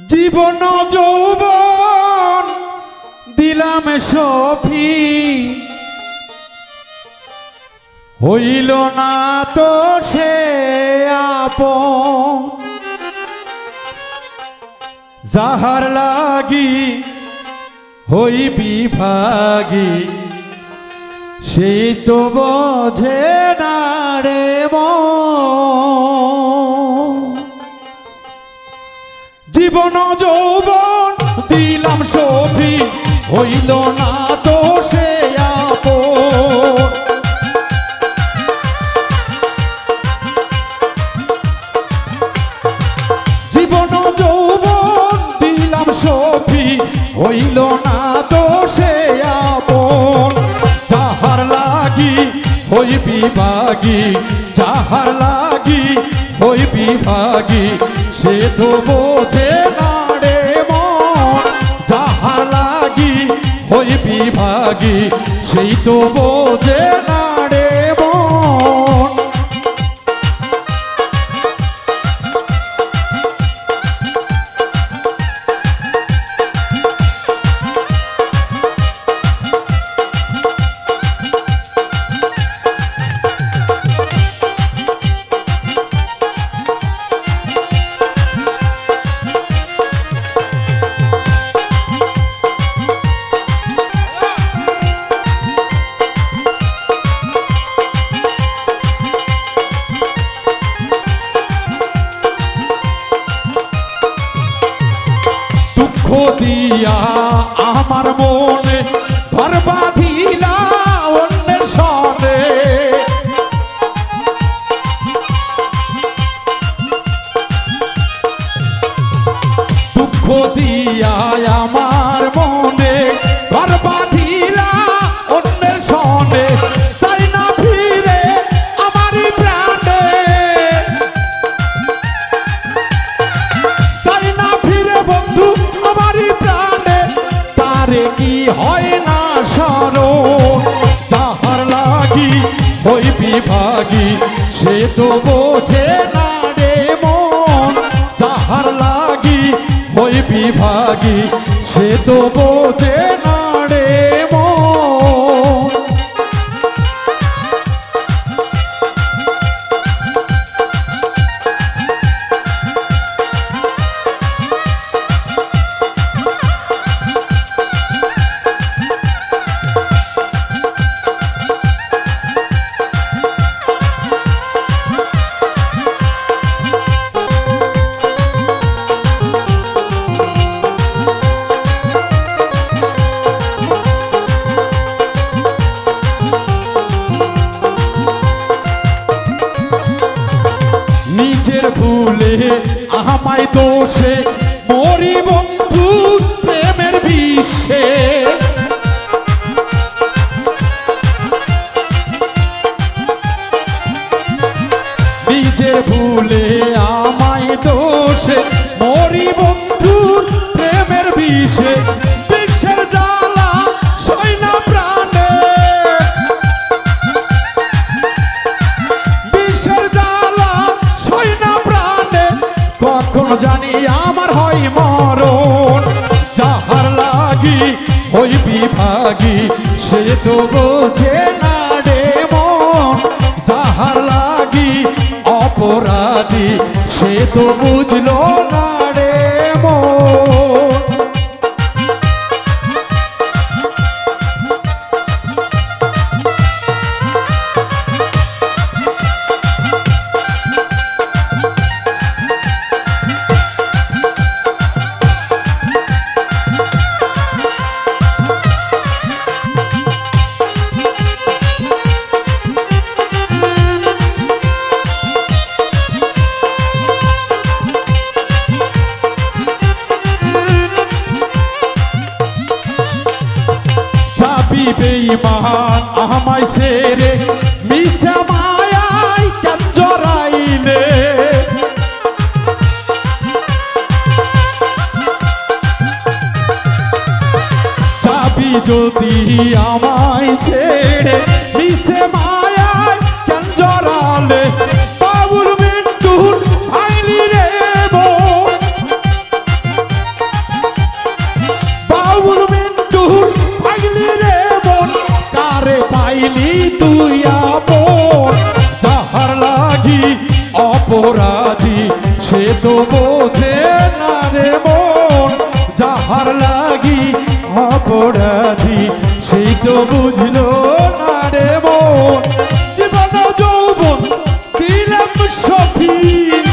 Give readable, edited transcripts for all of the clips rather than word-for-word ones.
জীবন যৌবন দিলাম সফি, হইল না তো সে আপন। যাহার লাগি হই বিভাগী, সেই তো বোঝে না রে মন। জীবন যৌবন দিলাম সফি, হইল না তো সে আপন। জীবন যৌবন দিলাম সফি, হইল না তো সে আপন। যাহার লাগি হই বিভাগী, যাহার লাগি হই বিভাগী, সে তো বোঝে না রে মন। যাহার লাগি হই বিভাগী, সেই তো বোঝে না রে মন। দিয়া আমার মনে ঘর বাঁধিলা অন্যের সনে। দুঃখ দিয়া আমার মনে ঘর বাঁধিলা অন্যের সনে। চাই না ফিরে আমারই প্রাণে, চাই না ফিরে বন্ধু আমারই প্রাণে। তারে কি হয় না স্মরণ, যাহার লাগি হই বিভাগী, সে তো বোঝে না রে মন। যাহার লাগি হই বিভাগী, সে তো বোঝে না রে মন। নিজের ভুলে আমায় দোষে মরি বন্ধু প্রেমের বিষে। নিজের ভুলে আমায় দোষে মরি বন্ধু প্রেমের বিষে। বিষের জ্বালা সই না প্রাণে, বিষের জ্বালা সই না প্রাণে। কখন জানি আমার হয় মরণ, যাহার লাগি হই বিভাগী, সে তো বোঝে না রে মন। যাহার লাগি অপরাধী, সে তো বুঝলো না রে মন। বেঈমান আমায় ছেড়ে মিছা মায়ায় কেন জড়াইলে। চাবি যদি আমায় ছেড়ে মিছে মায়ায় কেন জড়ালে। বাবুল মিন্টুর ভাইলি রে মন, তো বোঝে না রে মন যাহার লাগি অপরাধী সেই তো বুঝলো না রে মন জীবন যৌবন দিলাম সফিন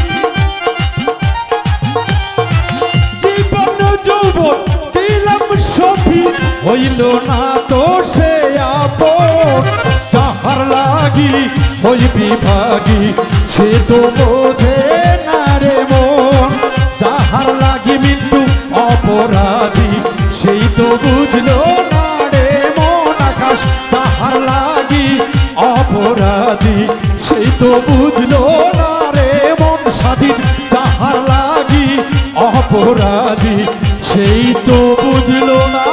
জীবন যৌবন দিলাম সফিন হইল না তো সে আপন যাহার লাগি হইবি ভাগি সে তো বোঝে না রে মন যাহার লাগি মৃত্যু অপরাধী সেই তো বুঝলো না রে মন আকাশ যাহার লাগি অপরাধী সেই তো বুঝলো না রে মন স্বাধীন যাহার লাগি অপরাধী সেই তো বুঝলো না